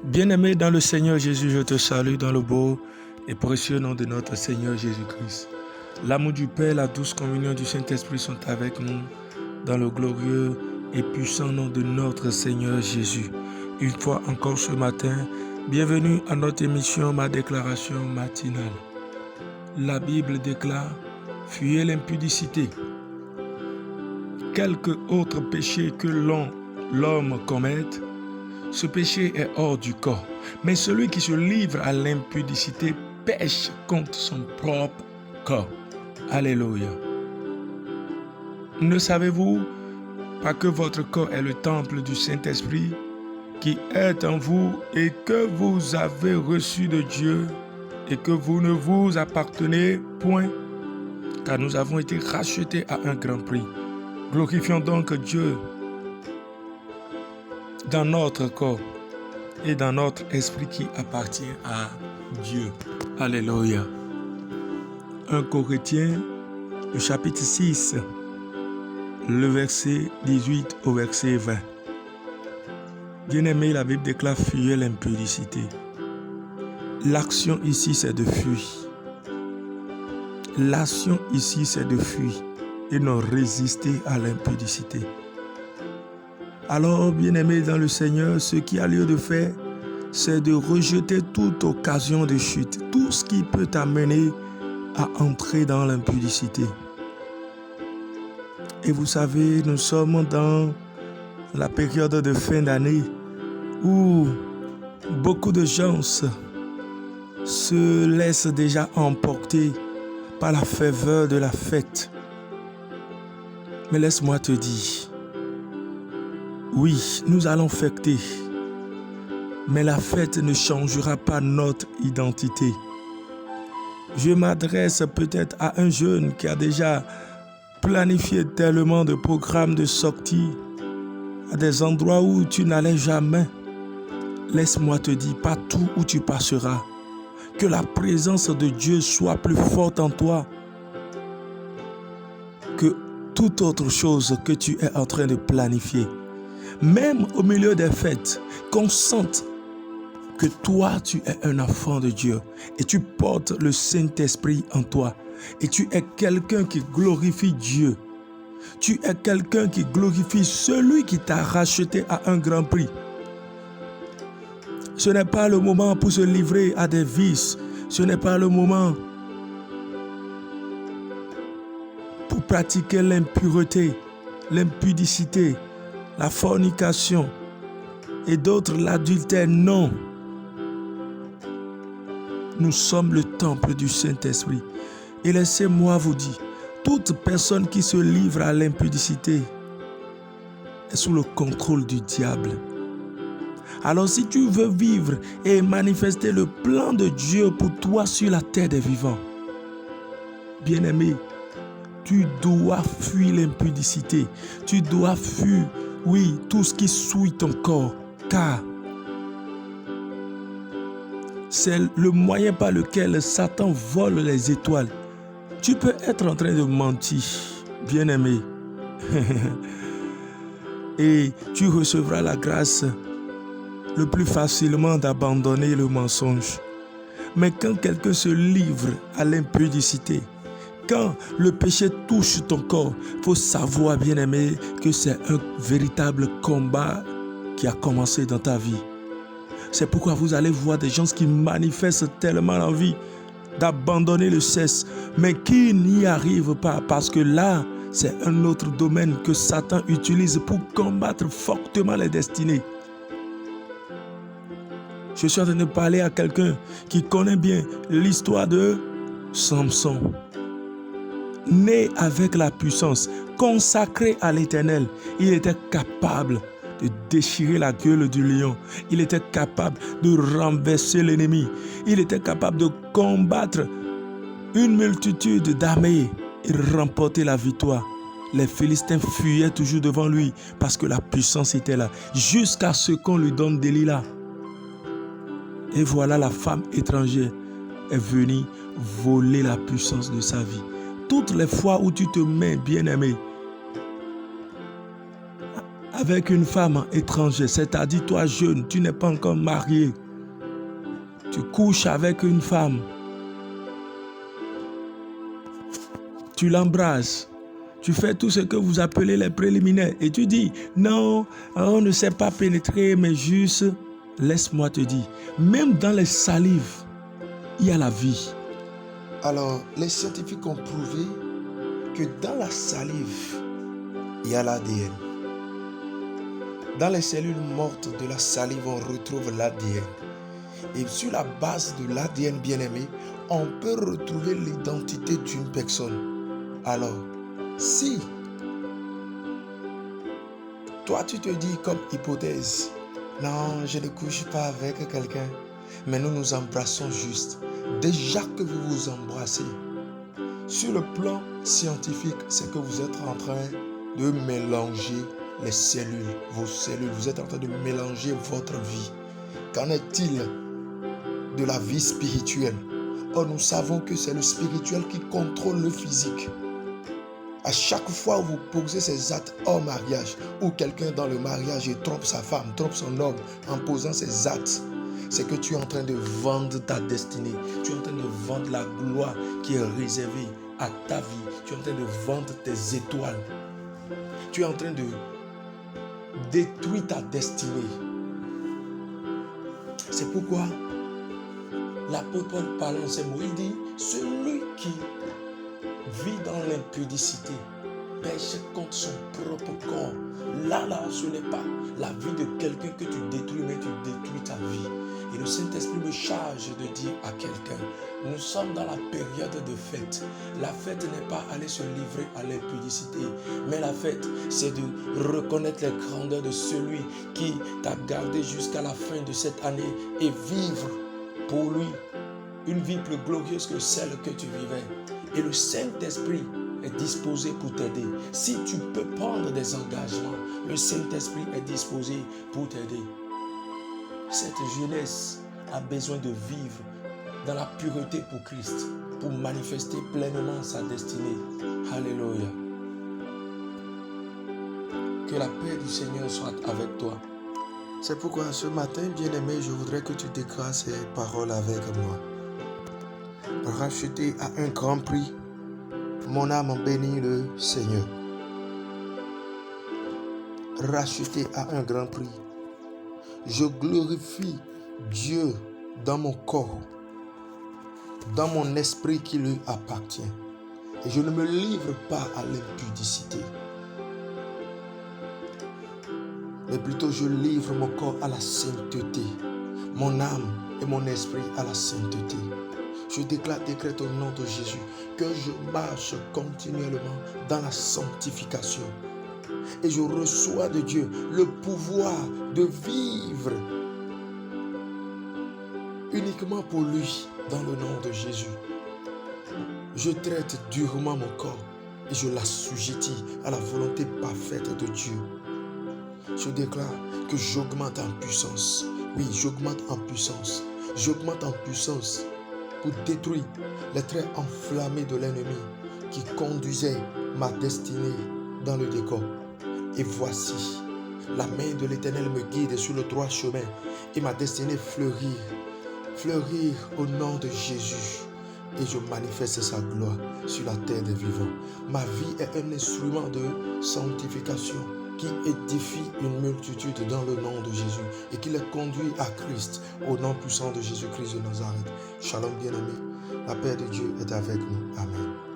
Bien-aimé dans le Seigneur Jésus, je te salue dans le beau et précieux nom de notre Seigneur Jésus-Christ. L'amour du Père, la douce communion du Saint-Esprit sont avec nous dans le glorieux et puissant nom de notre Seigneur Jésus. Une fois encore ce matin, bienvenue à notre émission Ma déclaration matinale. La Bible déclare « Fuyez l'impudicité ». Quelque autre péché que l'homme commette, ce péché est hors du corps. Mais celui qui se livre à l'impudicité pêche contre son propre corps. Alléluia. Ne savez-vous pas que votre corps est le temple du Saint-Esprit qui est en vous et que vous avez reçu de Dieu et que vous ne vous appartenez point, car nous avons été rachetés à un grand prix. Glorifions donc Dieu dans notre corps et dans notre esprit qui appartient à Dieu. Alléluia. 1 Corinthiens, le chapitre 6, le verset 18 au verset 20. Bien-aimé, la Bible déclare « Fuyez l'impudicité ». L'action ici, c'est de fuir. L'action ici, c'est de fuir et non résister à l'impudicité. Alors, bien-aimé dans le Seigneur, ce qui a lieu de faire, c'est de rejeter toute occasion de chute, tout ce qui peut t'amener à entrer dans l'impudicité. Et vous savez, nous sommes dans la période de fin d'année où beaucoup de gens se laissent déjà emporter par la ferveur de la fête. Mais laisse-moi te dire, oui, nous allons fêter, mais la fête ne changera pas notre identité. Je m'adresse peut-être à un jeune qui a déjà planifié tellement de programmes de sortie à des endroits où tu n'allais jamais. Laisse-moi te dire, partout où tu passeras, que la présence de Dieu soit plus forte en toi que toute autre chose que tu es en train de planifier. Même au milieu des fêtes, qu'on sente que toi, tu es un enfant de Dieu et tu portes le Saint-Esprit en toi et tu es quelqu'un qui glorifie Dieu. Tu es quelqu'un qui glorifie celui qui t'a racheté à un grand prix. Ce n'est pas le moment pour se livrer à des vices. Ce n'est pas le moment pour pratiquer l'impureté, l'impudicité, la fornication et d'autres l'adultère. Non. Nous sommes le temple du Saint-Esprit. Et laissez-moi vous dire, toute personne qui se livre à l'impudicité est sous le contrôle du diable. Alors si tu veux vivre et manifester le plan de Dieu pour toi sur la terre des vivants, bien-aimé, tu dois fuir l'impudicité. Tu dois fuir, oui, tout ce qui souille ton corps, car c'est le moyen par lequel Satan vole les étoiles. Tu peux être en train de mentir, bien-aimé, et tu recevras la grâce le plus facilement d'abandonner le mensonge. Mais quand quelqu'un se livre à l'impudicité, quand le péché touche ton corps, il faut savoir, bien-aimé, que c'est un véritable combat qui a commencé dans ta vie. C'est pourquoi vous allez voir des gens qui manifestent tellement l'envie d'abandonner le sexe, mais qui n'y arrivent pas, parce que là, c'est un autre domaine que Satan utilise pour combattre fortement les destinées. Je suis en train de parler à quelqu'un qui connaît bien l'histoire de Samson. Né avec la puissance, consacré à l'Éternel, il était capable de déchirer la gueule du lion. Il était capable de renverser l'ennemi. Il était capable de combattre une multitude d'armées et remporter la victoire. Les Philistins fuyaient toujours devant lui parce que la puissance était là, jusqu'à ce qu'on lui donne Delilah. Et voilà, la femme étrangère est venue voler la puissance de sa vie. Toutes les fois où tu te mets, bien-aimé, à avec une femme étrangère, c'est-à-dire toi jeune, tu n'es pas encore marié, tu couches avec une femme, tu l'embrasses, tu fais tout ce que vous appelez les préliminaires et tu dis, non, on ne s'est pas pénétré, mais juste, laisse-moi te dire, même dans les salives, il y a la vie. Alors, les scientifiques ont prouvé que dans la salive, il y a l'ADN. Dans les cellules mortes de la salive, on retrouve l'ADN. Et sur la base de l'ADN bien-aimé, on peut retrouver l'identité d'une personne. Alors, si toi tu te dis comme hypothèse, non, je ne couche pas avec quelqu'un, mais nous nous embrassons juste. Déjà que vous vous embrassez, sur le plan scientifique, c'est que vous êtes en train de mélanger les cellules, vos cellules. Vous êtes en train de mélanger votre vie. Qu'en est-il de la vie spirituelle? Or, nous savons que c'est le spirituel qui contrôle le physique. À chaque fois où vous posez ces actes hors mariage, ou quelqu'un dans le mariage trompe sa femme, trompe son homme en posant ces actes, c'est que tu es en train de vendre ta destinée. Tu es en train de vendre la gloire qui est réservée à ta vie. Tu es en train de vendre tes étoiles. Tu es en train de détruire ta destinée. C'est pourquoi l'apôtre Paul parle en ces mots. Il dit, celui qui vit dans l'impudicité pêche contre son propre corps. Là, ce n'est pas la vie de quelqu'un que tu détruis, mais tu détruis ta vie. Et le Saint-Esprit me charge de dire à quelqu'un, nous sommes dans la période de fête. La fête n'est pas aller se livrer à l'impudicité, mais la fête, c'est de reconnaître les grandeurs de celui qui t'a gardé jusqu'à la fin de cette année et vivre pour lui une vie plus glorieuse que celle que tu vivais. Et le Saint-Esprit est disposé pour t'aider. Si tu peux prendre des engagements, le Saint-Esprit est disposé pour t'aider. Cette jeunesse a besoin de vivre dans la pureté pour Christ, pour manifester pleinement sa destinée. Alléluia. Que la paix du Seigneur soit avec toi. C'est pourquoi ce matin, bien-aimé, je voudrais que tu déclares ces paroles avec moi. Racheté à un grand prix, mon âme bénit le Seigneur. Racheté à un grand prix, je glorifie Dieu dans mon corps, dans mon esprit qui lui appartient. Et je ne me livre pas à l'impudicité, mais plutôt je livre mon corps à la sainteté, mon âme et mon esprit à la sainteté. Je décrète au nom de Jésus que je marche continuellement dans la sanctification. Et je reçois de Dieu le pouvoir de vivre uniquement pour lui dans le nom de Jésus. Je traite durement mon corps et je l'assujettis à la volonté parfaite de Dieu. Je déclare que j'augmente en puissance. Oui, j'augmente en puissance. J'augmente en puissance pour détruire les traits enflammés de l'ennemi qui conduisait ma destinée dans le décor. Et voici, la main de l'Éternel me guide sur le droit chemin et ma destinée fleurir au nom de Jésus. Et je manifeste sa gloire sur la terre des vivants. Ma vie est un instrument de sanctification qui édifie une multitude dans le nom de Jésus et qui les conduit à Christ au nom puissant de Jésus-Christ de Nazareth. Shalom bien-aimé, la paix de Dieu est avec nous. Amen.